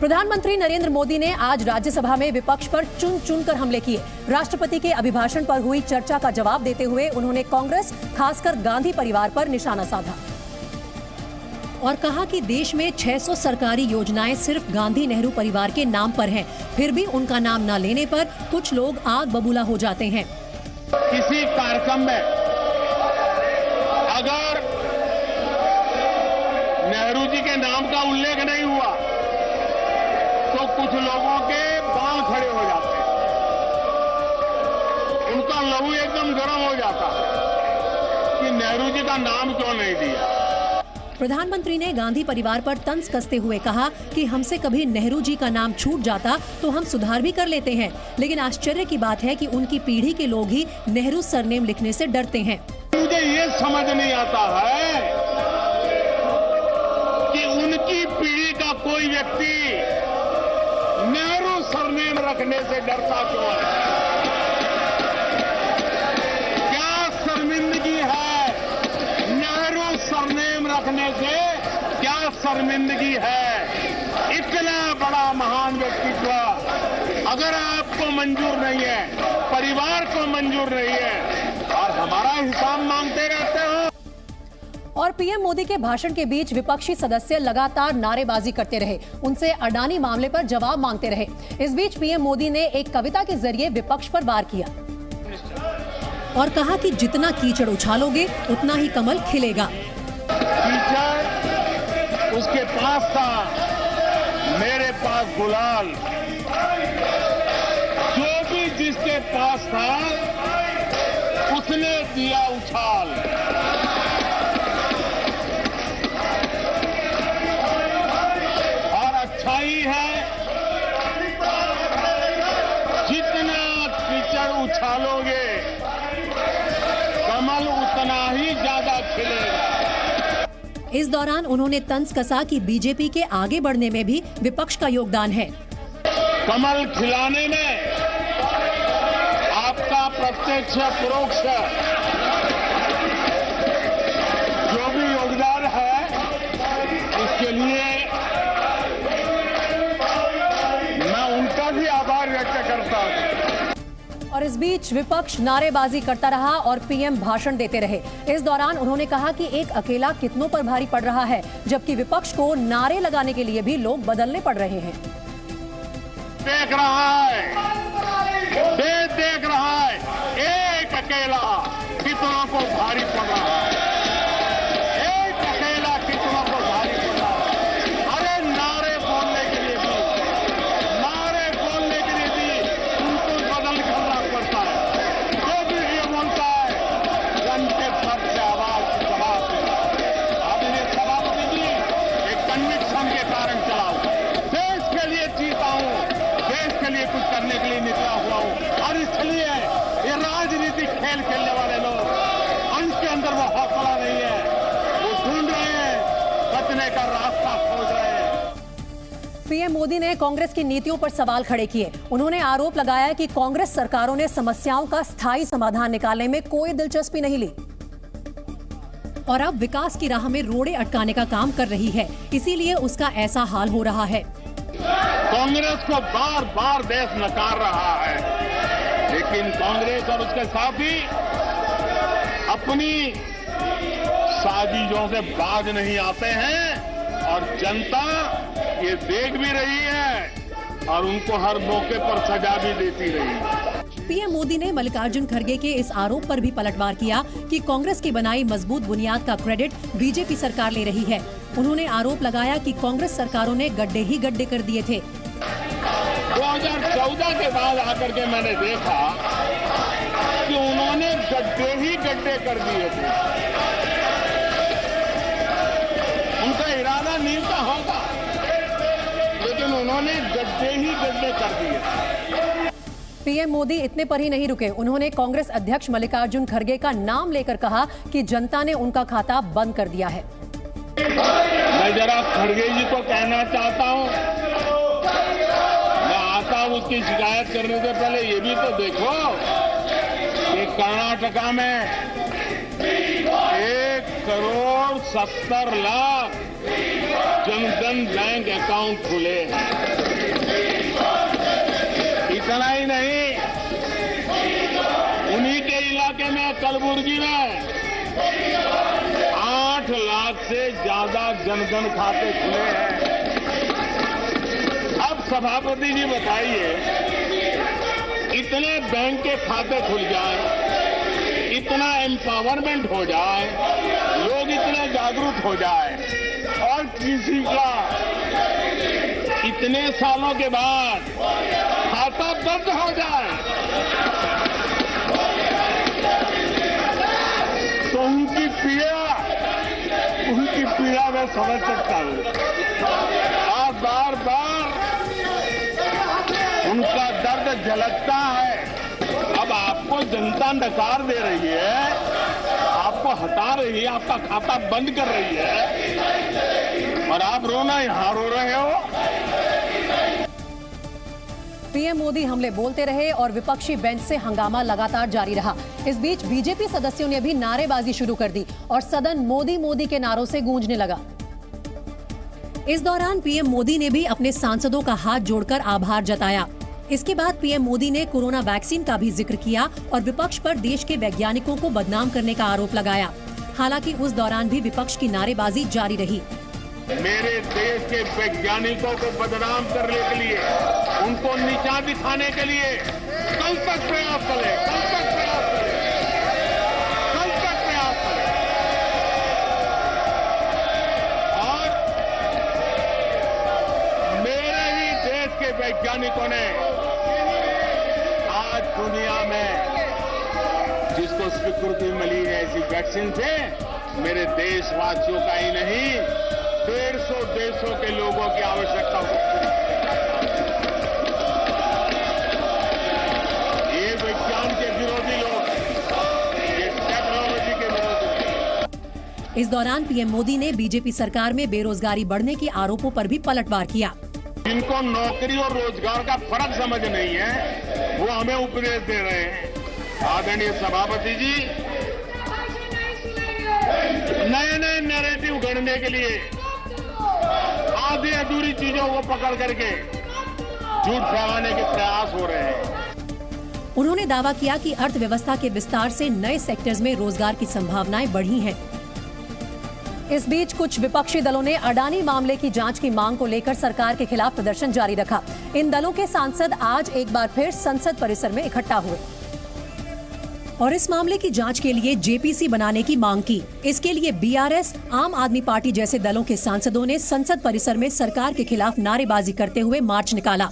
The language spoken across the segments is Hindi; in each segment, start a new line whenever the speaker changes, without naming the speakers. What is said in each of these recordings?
प्रधानमंत्री नरेंद्र मोदी ने आज राज्यसभा में विपक्ष पर चुन चुनकर हमले किए। राष्ट्रपति के अभिभाषण पर हुई चर्चा का जवाब देते हुए उन्होंने कांग्रेस, खासकर गांधी परिवार पर निशाना साधा और कहा कि देश में 600 सरकारी योजनाएं सिर्फ गांधी नेहरू परिवार के नाम पर हैं। फिर भी उनका नाम न लेने पर कुछ लोग आग बबूला हो जाते हैं।
किसी कार्यक्रम में अगर नेहरू जी के नाम का उल्लेख नहीं हुआ तो कुछ लोगों के बाल खड़े हो जाते हैं, उनका लहू एकदम गर्म हो जाता है कि नेहरू जी का नाम क्यों नहीं दिया।
प्रधानमंत्री ने गांधी परिवार पर तंज कसते हुए कहा कि हमसे कभी नेहरू जी का नाम छूट जाता तो हम सुधार भी कर लेते हैं, लेकिन आश्चर्य की बात है कि उनकी पीढ़ी के लोग ही नेहरू सरनेम लिखने से डरते हैं।
मुझे ये समझ नहीं आता है कि उनकी पीढ़ी का कोई व्यक्ति नेहरू सरनेम रखने से डरता क्यों है। क्या शर्मिंदगी है नेहरू सरनेम रखने से, क्या शर्मिंदगी है। इतना बड़ा महान व्यक्तित्व अगर आपको मंजूर नहीं है, परिवार को मंजूर नहीं है और हमारा हिसाब मांगते रहते हो।
और पीएम मोदी के भाषण के बीच विपक्षी सदस्य लगातार नारेबाजी करते रहे, उनसे अडानी मामले पर जवाब मांगते रहे। इस बीच पीएम मोदी ने एक कविता के जरिए विपक्ष पर वार किया और कहा कि जितना कीचड़ उछालोगे उतना ही कमल खिलेगा।
कीचड़ उसके पास था, मेरे पास गुलाल। जो भी जिसके पास था उसने दिया उछाल। और अच्छाई है जितना कीचड़ उछालोगे कमल उतना ही ज्यादा खिलेगा।
इस दौरान उन्होंने तंज कसा कि बीजेपी के आगे बढ़ने में भी विपक्ष का योगदान है।
कमल खिलाने में आपका प्रत्यक्ष परोक्ष जो भी योगदान है उसके लिए मैं उनका भी आभार व्यक्त करता हूं।
और इस बीच विपक्ष नारेबाजी करता रहा और पीएम भाषण देते रहे। इस दौरान उन्होंने कहा कि एक अकेला कितनों पर भारी पड़ रहा है, जबकि विपक्ष को नारे लगाने के लिए भी लोग बदलने पड़ रहे हैं।
देख रहा है, देख रहा है, एक अकेला कितनों को भारी पड़ रहा है। एक अकेला कितनों को भारी पड़ रहा है। अरे नारे बोलने के लिए भी उनको बदल करना पड़ता है। जो भी ये बोलता है जन के पद से आवाज जवाब देता। आपने सभापति जी एक कन्विक्शन के कारण चलाओ, देश के लिए जीता हूं, देश के लिए कुछ करने के लिए निकला हुआ हूं। और इसलिए ये राजनीतिक खेल खेलने वाले लोग उनके अंदर वो हौसला नहीं है, वो ढूंढ रहे हैं, बचने का रास्ता खोज रहे हैं।
पीएम मोदी ने कांग्रेस की नीतियों पर सवाल खड़े किए। उन्होंने आरोप लगाया कि कांग्रेस सरकारों ने समस्याओं का स्थायी समाधान निकालने में कोई दिलचस्पी नहीं ली और अब विकास की राह में रोड़े अटकाने का काम कर रही है, इसीलिए उसका ऐसा हाल हो रहा है।
कांग्रेस को बार बार देश नकार रहा है, लेकिन कांग्रेस और उसके साथी अपनी साजिशों से बाज नहीं आते हैं और जनता ये देख भी रही है और उनको हर मौके पर सजा भी देती रही।
पीएम मोदी ने मल्लिकार्जुन खड़गे के इस आरोप पर भी पलटवार किया कि कांग्रेस की बनाई मजबूत बुनियाद का क्रेडिट बीजेपी सरकार ले रही है। उन्होंने आरोप लगाया कि कांग्रेस सरकारों ने गड्ढे ही गड्ढे कर दिए थे।
2014 के बाद आकर के मैंने देखा कि उन्होंने गड्ढे ही गड्ढे कर दिए थे। उनका इरादा नील का होगा, लेकिन उन्होंने गड्ढे ही गड्ढे कर दिए।
पीएम मोदी इतने पर ही नहीं रुके। उन्होंने कांग्रेस अध्यक्ष मल्लिकार्जुन खड़गे का नाम लेकर कहा कि जनता ने उनका खाता बंद कर दिया है।
मैं जरा खड़गे जी को कहना चाहता हूं, मैं आता हूं उसकी शिकायत करने से पहले ये भी तो देखो कि कर्नाटका में 1,70,00,000 जनधन बैंक अकाउंट खुले हैं। राज्य में कलबुर्गी में 8 लाख से ज्यादा जनधन खाते खुले हैं। अब सभापति जी बताइए, इतने बैंक के खाते खुल जाए, इतना एम्पावरमेंट हो जाए, लोग इतने जागरूक हो जाए और किसी का इतने सालों के बाद खाता बंद हो जाए तो उनकी पीड़ा मैं समझ सकता हूं। और बार बार उनका दर्द झलकता है। अब आपको जनता नकार दे रही है, आपको हटा रही है, आपका खाता बंद कर रही है और आप रोना यहां रो रहे हो।
पीएम मोदी हमले बोलते रहे और विपक्षी बेंच से हंगामा लगातार जारी रहा। इस बीच बीजेपी सदस्यों ने भी नारेबाजी शुरू कर दी और सदन मोदी मोदी के नारों से गूंजने लगा। इस दौरान पीएम मोदी ने भी अपने सांसदों का हाथ जोड़कर आभार जताया। इसके बाद पीएम मोदी ने कोरोना वैक्सीन का भी जिक्र किया और विपक्ष पर देश के वैज्ञानिकों को बदनाम करने का आरोप लगाया। हालांकि उस दौरान भी विपक्ष की नारेबाजी जारी रही।
मेरे देश के वैज्ञानिकों को बदनाम करने के लिए, उनको नीचा दिखाने के लिए कल तक प्रयास करें, कल तक प्रयास करें, कल तक प्रयास करें। और मेरे ही देश के वैज्ञानिकों ने आज दुनिया में जिसको स्वीकृति मिली है ऐसी वैक्सीन से, मेरे देशवासियों का ही नहीं 150 देशों के लोगों की आवश्यकता को पूरी ये विज्ञान के विरोधी लोग, ये टेक्नोलॉजी के विरोधी।
इस दौरान पीएम मोदी ने बीजेपी सरकार में बेरोजगारी बढ़ने के आरोपों पर भी पलटवार किया।
जिनको नौकरी और रोजगार का फर्क समझ नहीं है, वो हमें उपदेश दे रहे हैं। आदरणीय सभापति जी, नए नए नैरेटिव गढ़ने के लिए आधी अधूरी चीजों को पकड़ करके झूठ फैलाने के प्रयास हो रहे हैं।
उन्होंने दावा किया कि अर्थव्यवस्था के विस्तार से नए सेक्टर्स में रोजगार की संभावनाएं बढ़ी हैं। इस बीच कुछ विपक्षी दलों ने अडानी मामले की जांच की मांग को लेकर सरकार के खिलाफ प्रदर्शन जारी रखा। इन दलों के सांसद आज एक बार फिर संसद परिसर में इकट्ठा हुए और इस मामले की जांच के लिए जेपीसी बनाने की मांग की। इसके लिए बीआरएस, आम आदमी पार्टी जैसे दलों के सांसदों ने संसद परिसर में सरकार के खिलाफ नारेबाजी करते हुए मार्च निकाला।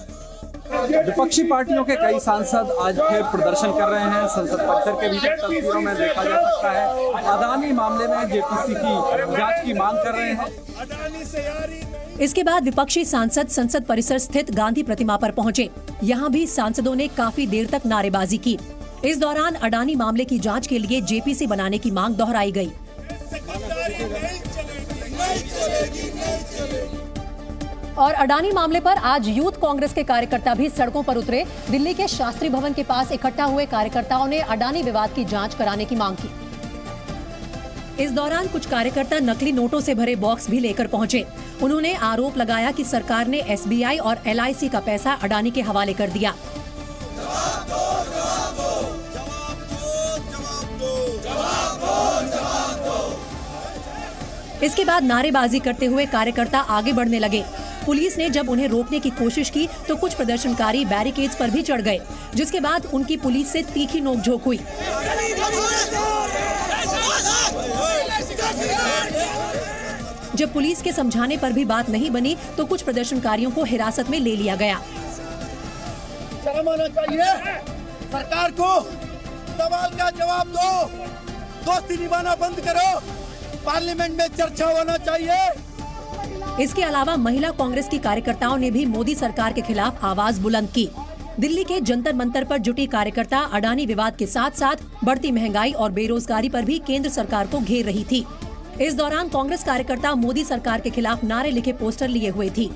विपक्षी पार्टियों के कई सांसद आज फिर प्रदर्शन कर रहे हैं। संसद परिसर के भीतर तस्वीरों में देखा जा सकता है, अडानी मामले में जेपीसी की जांच की मांग कर रहे हैं।
इसके बाद विपक्षी सांसद संसद परिसर स्थित गांधी प्रतिमा पर पहुंचे। यहां भी सांसदों ने काफी देर तक नारेबाजी की। इस दौरान अडानी मामले की जांच के लिए जेपीसी बनाने की मांग दोहराई गई। और अडानी मामले पर आज यूथ कांग्रेस के कार्यकर्ता भी सड़कों पर उतरे। दिल्ली के शास्त्री भवन के पास इकट्ठा हुए कार्यकर्ताओं ने अडानी विवाद की जांच कराने की मांग की। इस दौरान कुछ कार्यकर्ता नकली नोटों से भरे बॉक्स भी लेकर पहुंचे। उन्होंने आरोप लगाया कि सरकार ने एसबीआई और एलआईसी का पैसा अडानी के हवाले कर दिया। इसके बाद नारेबाजी करते हुए कार्यकर्ता आगे बढ़ने लगे। पुलिस ने जब उन्हें रोकने की कोशिश की तो कुछ प्रदर्शनकारी बैरिकेड्स पर भी चढ़ गए, जिसके बाद उनकी पुलिस से तीखी नोकझोंक हुई। जब पुलिस के समझाने पर भी बात नहीं बनी तो कुछ प्रदर्शनकारियों को हिरासत में ले लिया गया।
शर्म आना चाहिए सरकार को, सवाल का जवाब दो, दोस्ती निभाना बंद करो, पार्लियामेंट में चर्चा होना चाहिए।
इसके अलावा महिला कांग्रेस की कार्यकर्ताओं ने भी मोदी सरकार के खिलाफ आवाज बुलंद की। दिल्ली के जंतर मंतर पर जुटी कार्यकर्ता अडानी विवाद के साथ साथ बढ़ती महंगाई और बेरोजगारी पर भी केंद्र सरकार को घेर रही थी। इस दौरान कांग्रेस कार्यकर्ता मोदी सरकार के खिलाफ नारे लिखे पोस्टर लिए हुए थी।